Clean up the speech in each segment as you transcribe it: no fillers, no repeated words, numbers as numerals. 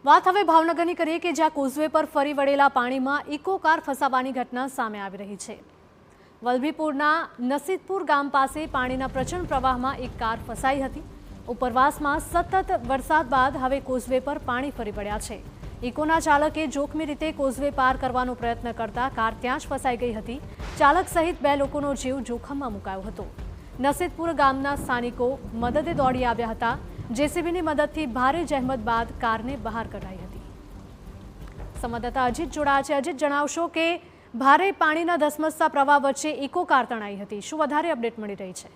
વાત હવે ભાવનગરની કરીએ કે જ્યાં કોઝવે પર ફરી વળેલા પાણીમાં ઇકો કાર ફસાવાની ઘટના સામે આવી રહી છે। વલભીપુરના નસીદપુર ગામ પાસે પાણીના પ્રચંડ પ્રવાહમાં એક કાર ફસાઈ હતી। ઉપરવાસમાં સતત વરસાદ બાદ હવે કોઝવે પર પાણી ફરી વળ્યા છે। ઇકોના ચાલકે જોખમી રીતે કોઝવે પાર કરવાનો પ્રયત્ન કરતા કાર ત્યાં જ ફસાઈ ગઈ હતી। ચાલક સહિત 2 લોકોનો જીવ જોખમમાં મુકાયો હતો। નસીદપુર ગામના સ્થાનિકો મદદે દોડી આવ્યા હતા। જેસીબીની મદદથી ભારે જહેમત બાદ કારને બહાર કઢાઈ હતી। સંવાદદાતા અજીત જોડાયા છે। અજીત, જણાવશો કે ભારે પાણીના ધસમસતા પ્રવાહ વચ્ચે ઇકો કાર તણાઈ હતી, શું વધારે અપડેટ મળી રહી છે?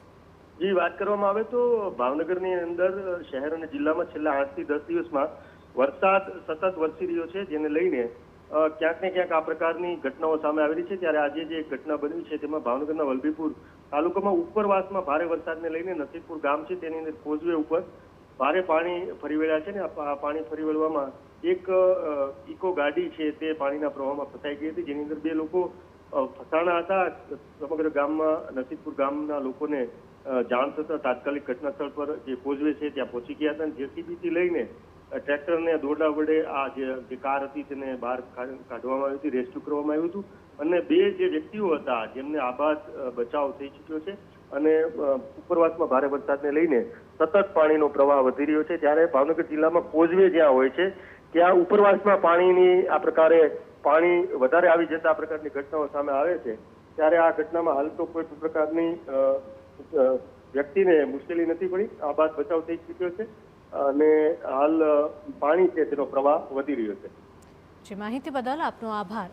જી, વાત કરવામાં આવે તો ભાવનગરની અંદર શહેર અને જિલ્લામાં છેલ્લા 8 થી 10 દિવસમાં વરસાદ સતત વરસી રહ્યો છે, જેને લઈને ક્યાંક ને ક્યાંક આ પ્રકારની ઘટનાઓ સામે આવી રહી છે। ત્યારે આજે જે ઘટના બની છે તેમાં ભાવનગરના વલભીપુર તાલુકામાં ઉપરવાસમાં ભારે વરસાદને લઈને નસીબપુર ગામ છે તેની અંદર કોઝવે ઉપર ભારે પાણી ફરી વળ્યા છે ને આ પાણી ફરી વળવામાં એક ઇકો ગાડી છે તે પાણીના પ્રવાહમાં ફસાઈ ગઈ હતી, જેની અંદર 2 લોકો ફસાણા હતા। સમગ્ર ગામમાં નસીબપુર ગામના લોકોને જાણ થતા તાત્કાલિક ઘટના સ્થળ પર જે કોઝવે છે ત્યાં પહોંચી ગયા હતા। જેસીબીથી લઈને ટ્રેક્ટરને દોરડા વડે આ જે કાર હતી તેને બહાર કાઢવામાં આવી હતી, રેસ્ક્યુ કરવામાં આવ્યું હતું અને 2 જે વ્યક્તિઓ હતા જેમને આબાદ બચાવ થઈ ચૂક્યો છે। અને ઉપરવાસમાં ભારે વરસાદને લઈને સતત પાણીનો પ્રવાહ વધી રહ્યો છે। ત્યારે ભાવનગર જિલ્લામાં કોઝવે જ્યાં હોય છે ત્યાં ઉપરવાસમાં પાણીની આ પ્રકારે પાણી વધારે આવી જતા આ પ્રકારની ઘટનાઓ સામે આવે છે। ત્યારે આ ઘટનામાં હાલ તો કોઈ પ્રકારની વ્યક્તિને મુશ્કેલી નથી પડી, આબાદ બચાવ થઈ ચૂક્યો છે અને હાલ પાણી છે તેનો પ્રવાહ વધી રહ્યો છે। જે માહિતી બદલ આપનો આભાર।